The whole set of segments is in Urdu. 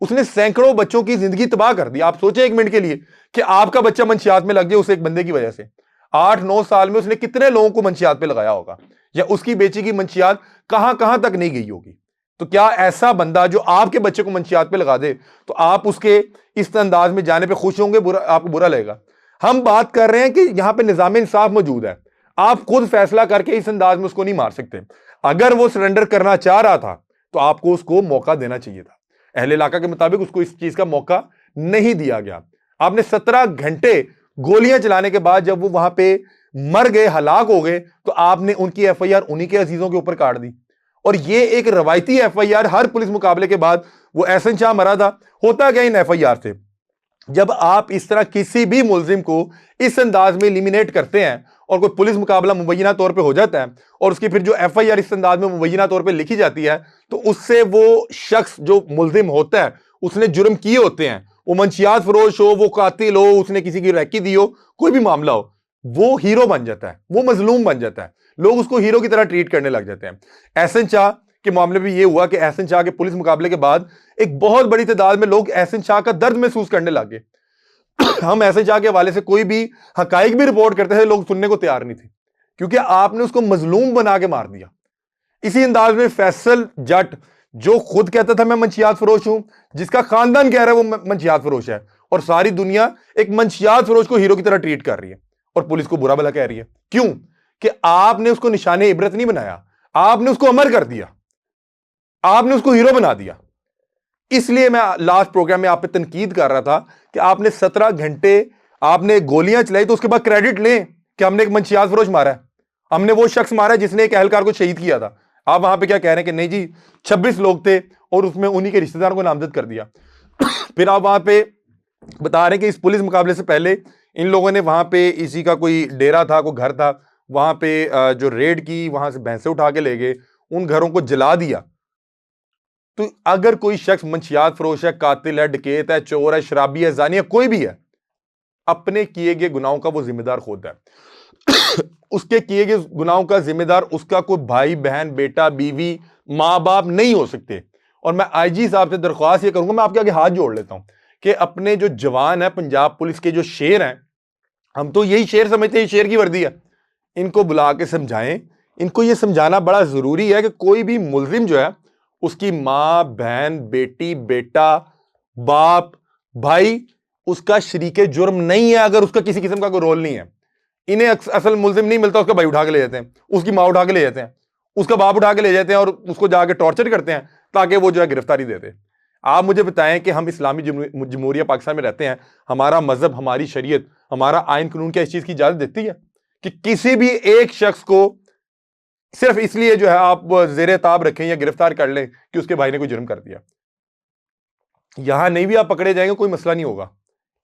اس نے سینکڑوں بچوں کی زندگی تباہ کر دی. آپ سوچیں ایک منٹ کے لیے کہ آپ کا بچہ منشیات میں لگ جائے اسے ایک بندے کی وجہ سے. 8-9 سال میں اس نے کتنے لوگوں کو منشیات پہ لگایا ہوگا, یا اس کی بیچی کی منشیات کہاں کہاں تک نہیں گئی ہوگی. تو کیا ایسا بندہ جو آپ کے بچے کو منشیات پہ لگا دے تو آپ اس کے اس انداز میں جانے پہ خوش ہوں گے, آپ کو برا لگے گا؟ ہم بات کر رہے ہیں کہ یہاں پہ نظام انصاف موجود ہے, آپ خود فیصلہ کر کے اس انداز میں اس کو نہیں مار سکتے. اگر وہ سرنڈر کرنا چاہ رہا تھا تو آپ کو اس کو موقع دینا چاہیے تھا. اہل علاقہ کے مطابق اس کو اس چیز کا موقع نہیں دیا گیا. آپ نے 17 گھنٹے گولیاں چلانے کے بعد جب وہ وہاں پہ مر گئے, ہلاک ہو گئے, تو آپ نے ان کی ایف آئی آر انہی کے عزیزوں کے اوپر کاٹ دی. اور یہ ایک روایتی ایف آئی آر, ہر پولیس مقابلے کے بعد وہ احسن شاہ مرا تھا. ہوتا کیا ان ایف آئی آر سے, جب آپ اس طرح کسی بھی ملزم کو اس انداز میں ایلیمینیٹ کرتے ہیں اور کوئی پولیس مقابلہ مبینہ طور پہ ہو جاتا ہے اور اس کی پھر جو ایف آئی آر اس انداز میں مبینہ طور پہ لکھی جاتی ہے, تو اس سے وہ شخص جو ملزم ہوتا ہے, اس نے جرم کیے ہوتے ہیں, وہ منشیات فروش ہو, وہ قاتل ہو, اس نے کسی کی ریکی دی ہو, کوئی بھی معاملہ ہو, وہ ہیرو بن جاتا ہے, وہ مظلوم بن جاتا ہے. لوگ اس کو ہیرو کی طرح ٹریٹ کرنے لگ جاتے ہیں. احسن شاہ کے معاملے میں یہ ہوا کہ احسن شاہ کے پولیس مقابلے کے بعد ایک بہت بڑی تعداد میں لوگ احسن شاہ کا درد محسوس کرنے لگ گئے. ہم احسن شاہ کے حوالے سے کوئی بھی حقائق بھی رپورٹ کرتے تھے, لوگ سننے کو تیار نہیں تھے, کیونکہ آپ نے اس کو مظلوم بنا کے مار دیا. اسی انداز میں فیصل جٹ, جو خود کہتا تھا میں منشیات فروش ہوں, جس کا خاندان کہہ رہا ہے وہ منشیات فروش ہے, اور ساری دنیا ایک منشیات فروش کو ہیرو کی طرح ٹریٹ کر رہی ہے اور پولیس کو برا بھلا کہہ رہی ہے. کیوں؟ کہ آپ نے اس کو نشان عبرت نہیں بنایا, آپ نے اس کو امر کر دیا, آپ نے اس کو ہیرو بنا دیا. اس لیے میں لاسٹ پروگرام میں آپ پہ تنقید کر رہا تھا کہ آپ نے 17 گھنٹے آپ نے گولیاں چلائی, تو اس کے بعد کریڈٹ لیں کہ ہم نے ایک منشیات فروش مارا ہے, ہم نے وہ شخص مارا ہے جس نے ایک اہلکار کو شہید کیا تھا. آپ وہاں پہ کیا کہہ رہے ہیں کہ نہیں جی 26 لوگ تھے اور اس میں انہی کے رشتہ داروں کو نامزد کر دیا. پھر آپ وہاں پہ بتا رہے ہیں کہ اس پولیس مقابلے سے پہلے ان لوگوں نے وہاں پہ اسی کا کوئی ڈیرا تھا, کوئی گھر تھا, وہاں پہ جو ریڈ کی, وہاں سے بھینسیں اٹھا کے لے گئے, ان گھروں کو جلا دیا. تو اگر کوئی شخص منشیات فروش ہے, قاتل ہے, ڈکیت ہے, چور ہے, شرابی ہے, زانی ہے, کوئی بھی ہے, اپنے کیے گئے گناہوں کا وہ ذمہ دار خود ہے. اس کے کیے گئے گناہوں کا ذمہ دار اس کا کوئی بھائی بہن, بیٹا, بیوی, ماں باپ نہیں ہو سکتے. اور میں آئی جی صاحب سے درخواست یہ کروں گا, میں آپ کے آگے ہاتھ جوڑ لیتا ہوں کہ اپنے جو جوان ہیں, پنجاب پولیس کے جو شیر ہیں, ہم تو یہی شیر سمجھتے ہیں, شیر کی وردی ہے, ان کو بلا کے سمجھائیں. ان کو یہ سمجھانا بڑا ضروری ہے کہ کوئی بھی ملزم جو ہے, اس کی ماں, بہن, بیٹی, بیٹا, باپ, بھائی اس کا شریک جرم نہیں ہے اگر اس کا کسی قسم کا کوئی رول نہیں ہے. انہیں اصل ملزم نہیں ملتا, اس کا بھائی اٹھا کے لے جاتے ہیں, اس کی ماں اٹھا کے لے جاتے ہیں, اس کا باپ اٹھا کے لے جاتے ہیں اور اس کو جا کے ٹارچر کرتے ہیں تاکہ وہ جو ہے گرفتاری دیتے. آپ مجھے بتائیں کہ ہم اسلامی جمہوریہ پاکستان میں رہتے ہیں, ہمارا مذہب, ہماری شریعت, ہمارا آئین قانون کیا اس چیز کی اجازت دیتی ہے کہ کسی بھی ایک شخص کو صرف اس لیے جو ہے آپ زیر تاب رکھیں یا گرفتار کر لیں کہ اس کے بھائی نے کوئی جرم کر دیا؟ یہاں نہیں بھی آپ پکڑے جائیں گے, کوئی مسئلہ نہیں ہوگا.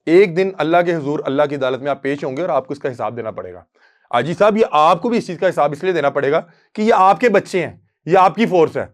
ایک دن اللہ کے حضور, اللہ کی عدالت میں آپ پیش ہوں گے اور آپ کو اس کا حساب دینا پڑے گا. آجی صاحب, یہ آپ کو بھی اس چیز کا حساب اس لیے دینا پڑے گا کہ یہ آپ کے بچے ہیں, یہ آپ کی فورس ہے.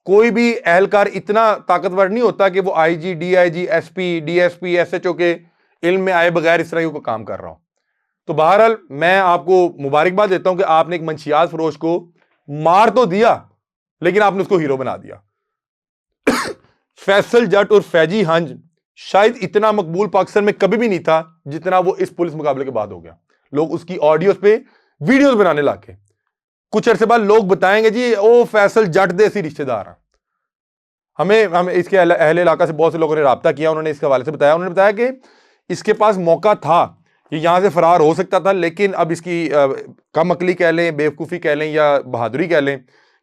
کوئی بھی اہلکار اتنا طاقتور نہیں ہوتا کہ وہ I G, D I G, S P, D S P, S H O کے علم میں آئے بغیر اس طرح کا کام کر رہا ہوں. تو بہرحال میں آپ کو مبارکباد دیتا ہوں کہ آپ نے ایک منشیات فروش کو مار تو دیا, لیکن آپ نے اس کو ہیرو بنا دیا. فیصل جٹ اور فیضی ہنج شاید اتنا مقبول پاکستان میں کبھی بھی نہیں تھا جتنا وہ اس پولیس مقابلے کے بعد ہو گیا. لوگ اس کی آڈیوز پہ ویڈیوز بنانے لگ گئے. کچھ عرصے بعد لوگ بتائیں گے جی او فیصل جٹ دے سی رشتہ دار ہیں. ہم اس کے اہل علاقہ سے بہت سے لوگوں نے رابطہ کیا, انہوں نے اس کے حوالے سے بتایا, انہوں نے بتایا کہ اس کے پاس موقع تھا, یہ یہاں سے فرار ہو سکتا تھا, لیکن اب اس کی کم عقلی کہہ لیں, بیوقوفی کہہ لیں یا بہادری کہہ لیں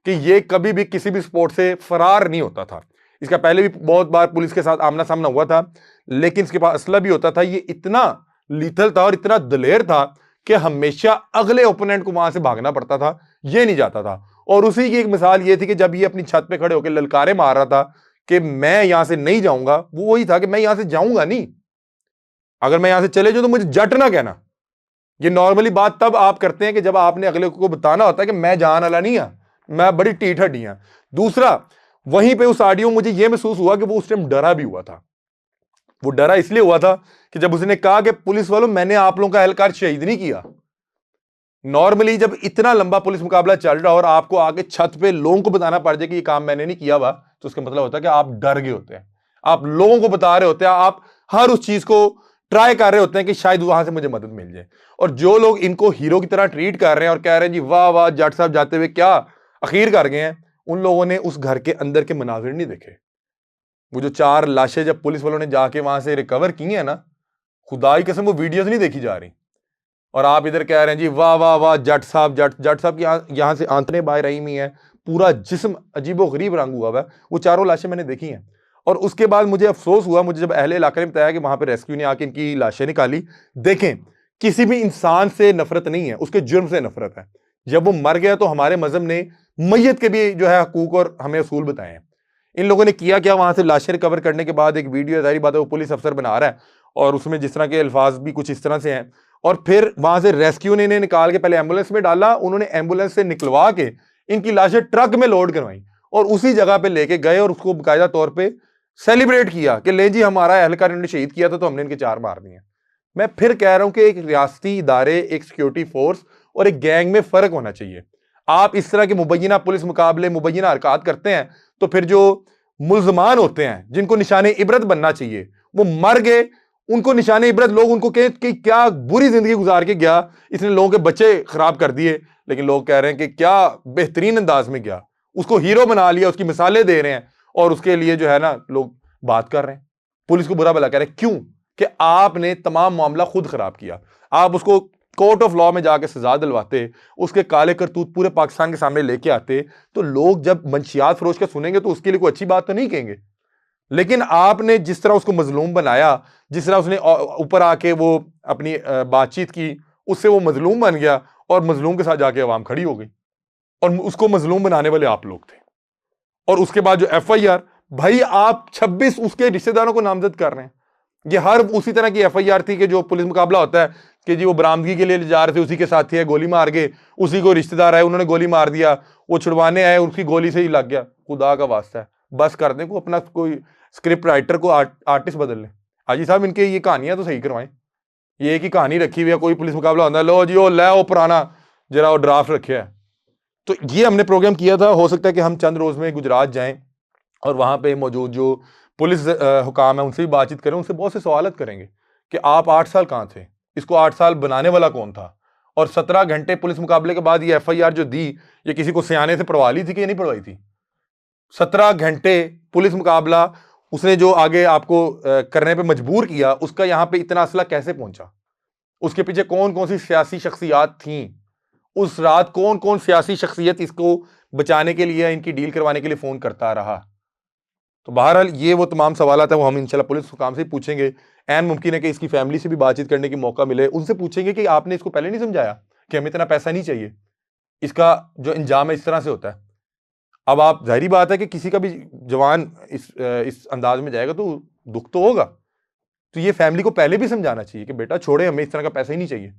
کہ یہ کبھی بھی کسی بھی سپورٹ سے فرار نہیں ہوتا تھا. اس کا پہلے بھی بہت بار پولیس کے ساتھ آمنا سامنا ہوا تھا, لیکن اس کے پاس اسلحہ بھی ہوتا تھا. یہ اتنا لیتھل تھا اور اتنا دلیر تھا کہ ہمیشہ اگلے اوپوننٹ کو وہاں سے بھاگنا پڑتا تھا, یہ نہیں جاتا تھا. اور اسی کی ایک مثال یہ تھی کہ جب یہ اپنی چھت پہ کھڑے ہو کے للکارے مار رہا تھا کہ میں یہاں سے نہیں جاؤں گا, وہ وہی تھا کہ میں یہاں سے جاؤں گا نہیں, اگر میں یہاں سے چلے جاؤں تو مجھے جٹ نہ کہنا. یہ نارملی بات تب آپ کرتے ہیں کہ جب آپ نے اگلے کو بتانا ہوتا ہے کہ میں جان والا نہیں ہوں, میں بڑی ٹیٹ ہڈی ہوں. دوسرا, وہیں پہ اس آڈیو مجھے یہ محسوس ہوا کہ وہ اس ٹائم ڈرا بھی ہوا تھا. وہ ڈرا اس لیے ہوا تھا کہ جب اس نے کہا کہ پولیس والوں میں نے آپ لوگوں کا اہلکار شہید نہیں کیا. نارملی جب اتنا لمبا پولیس مقابلہ چل رہا اور آپ کو آگے چھت پہ لوگوں کو بتانا پڑ جائے کہ یہ کام میں نے نہیں کیا ہوا, تو اس کا مطلب ہوتا ہے کہ آپ ڈر گئے ہوتے ہیں. آپ لوگوں کو بتا رہے ہوتے ہیں, آپ ہر اس چیز کو ٹرائی کر رہے ہوتے ہیں کہ شاید وہاں سے مجھے مدد مل جائے. اور جو لوگ ان کو ہیرو کی طرح ٹریٹ کر رہے ہیں اور کہہ رہے ہیں جی واہ واہ جٹ صاحب جاتے ہوئے کیا اخیر کر گئے ہیں, ان لوگوں نے اس گھر کے اندر کے مناظر نہیں دیکھے. وہ جو 4 لاشیں جب پولیس والوں نے جا کے وہاں سے ریکور کی ہیں نا, خدا کی قسم وہ ویڈیوز نہیں دیکھی جا رہی. اور آپ ادھر کہہ رہے ہیں جی واہ واہ واہ جٹ صاحب جٹ صاحب کی یہاں سے آنتیں باہر آئی ہوئی ہیں, پورا جسم عجیب و غریب رنگ ہوا ہوا ہے. وہ 4 لاشیں میں نے دیکھی ہیں. اور اس کے بعد مجھے افسوس ہوا, مجھے جب اہل علاقے نے بتایا کہ وہاں پہ ریسکیو نے آ کے ان کی لاشیں نکالی. دیکھیں کسی بھی انسان سے نفرت نہیں ہے, اس کے جرم سے نفرت ہے. جب وہ مر گیا تو ہمارے مذہب نے میت کے بھی جو ہے حقوق اور ہمیں اصول بتائے ہیں. ان لوگوں نے کیا کیا, وہاں سے لاشیں ریکور کرنے کے بعد ایک ویڈیو, ظاہری بات ہے وہ پولیس افسر بنا رہا ہے اور اس میں جس طرح کے الفاظ بھی کچھ اس طرح سے ہیں, اور پھر وہاں سے ریسکیو نے انہیں نکال کے پہلے ایمبولینس میں ڈالا, انہوں نے ایمبولینس سے نکلوا کے ان کی لاشیں ٹرک میں لوڈ کروائیں اور اسی جگہ پہ لے کے گئے اور اس کو باقاعدہ طور پہ سیلیبریٹ کیا کہ لیں جی ہمارا اہلکار انہوں نے شہید کیا تھا تو ہم نے ان کے 4 مار دیے. میں پھر کہہ رہا ہوں کہ ایک ریاستی ادارے, ایک سیکیورٹی فورس اور ایک گینگ میں فرق ہونا چاہیے. آپ اس طرح کے مبینہ پولیس مقابلے, مبینہ حرکات کرتے ہیں تو پھر جو ملزمان ہوتے ہیں جن کو نشان عبرت بننا چاہیے وہ مر گئے, ان کو نشان عبرت لوگ ان کو کہ کیا بری زندگی گزار کے گیا, اس نے لوگوں کے بچے خراب کر دیے, لیکن لوگ کہہ رہے ہیں کہ کیا بہترین انداز میں گیا, اس کو ہیرو بنا لیا, اس کی مثالیں دے رہے ہیں اور اس کے لیے جو ہے نا لوگ بات کر رہے ہیں, پولیس کو برا بھلا کہہ رہے ہیں. کیوں کہ آپ نے تمام معاملہ خود خراب کیا. آپ اس کو کورٹ آف لاء میں جا کے سزا دلواتے, اس کے کالے کرتوت پورے پاکستان کے سامنے لے کے آتے, تو لوگ جب منشیات فروش کا سنیں گے تو اس کے لیے کوئی اچھی بات تو نہیں کہیں گے. لیکن آپ نے جس طرح اس کو مظلوم بنایا, جس طرح اس نے اوپر آ کے وہ اپنی بات چیت کی, اس سے وہ مظلوم بن گیا اور مظلوم کے ساتھ جا کے عوام کھڑی ہو گئی اور اس کو مظلوم بنانے والے آپ لوگ تھے. اور اس کے بعد جو ایف آئی آر, بھائی آپ 26 اس کے رشتہ داروں کو نامزد کر رہے ہیں. یہ ہر اسی طرح کی ایف آئی آر تھی کہ جو پولیس مقابلہ ہوتا ہے کہ جی وہ برامدگی کے لیے جا رہے تھے, اسی کے ساتھی ہے گولی مار گئے, اسی کو رشتہ دار آئے انہوں نے گولی مار دیا, وہ چھڑوانے آئے اس کی گولی سے ہی لگ گیا. خدا کا واسطہ ہے بس کر دیں, کو اپنا کوئی اسکرپٹ رائٹر کو آرٹسٹ بدل لیں. حاجی صاحب ان کے یہ کہانیاں تو صحیح کروائیں. یہ ایک ہی کہانی رکھی ہوئی ہے, کوئی پولیس مقابلہ ہوتا ہے لو جی وہ لے وہ پرانا ذرا وہ ڈرافٹ رکھے ہے. تو یہ ہم نے پروگرام کیا تھا. ہو سکتا ہے کہ ہم چند روز میں گجرات جائیں اور وہاں پہ موجود جو پولیس حکام ہیں ان سے بھی بات چیت کریں, ان سے بہت سے سوالات کریں گے کہ آپ 8 سال کہاں تھے, اس کو 8 سال بنانے والا کون تھا, اور 17 گھنٹے پولیس مقابلے کے بعد یہ ایف آئی آر جو دی یہ کسی کو سیانے سے پڑھوا لی تھی کہ یہ نہیں پڑھوائی تھی. 17 گھنٹے پولیس مقابلہ اس نے جو آگے آپ کو کرنے پہ مجبور کیا, اس کا یہاں پہ اتنا اسلحہ کیسے پہنچا, اس کے پیچھے کون کون سی سیاسی شخصیات تھیں, اس رات کون کون سیاسی شخصیت اس کو بچانے کے لیے, ان کی ڈیل کروانے کے لیے فون کرتا رہا. تو بہرحال یہ وہ تمام سوالات ہیں وہ ہم انشاءاللہ پولیس حکام سے ہی پوچھیں گے. عین ممکن ہے کہ اس کی فیملی سے بھی بات چیت کرنے کی موقع ملے, ان سے پوچھیں گے کہ آپ نے اس کو پہلے نہیں سمجھایا کہ ہمیں اتنا پیسہ نہیں چاہیے, اس کا جو انجام ہے اس طرح سے ہوتا ہے. اب آپ ظاہری بات ہے کہ کسی کا بھی جوان اس انداز میں جائے گا تو دکھ تو ہوگا, تو یہ فیملی کو پہلے بھی سمجھانا چاہیے کہ بیٹا چھوڑے, ہمیں اس طرح کا پیسہ ہی نہیں چاہیے.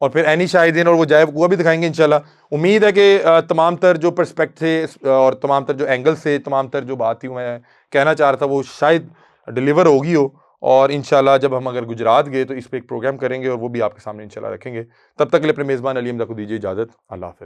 اور پھر عینی شاہدین اور وہ جائے وہ بھی دکھائیں گے انشاءاللہ. امید ہے کہ تمام تر جو پرسپیکٹ تھے اور تمام تر جو اینگل سے تمام تر جو بات تھی میں کہنا چاہ رہا تھا وہ شاید ڈیلیور ہوگی ہو. اور انشاءاللہ جب ہم اگر گجرات گئے تو اس پہ ایک پروگرام کریں گے اور وہ بھی آپ کے سامنے انشاءاللہ رکھیں گے. تب تک کے لیے اپنے میزبان علی حمزہ کو دیجیے اجازت. اللہ حافظ.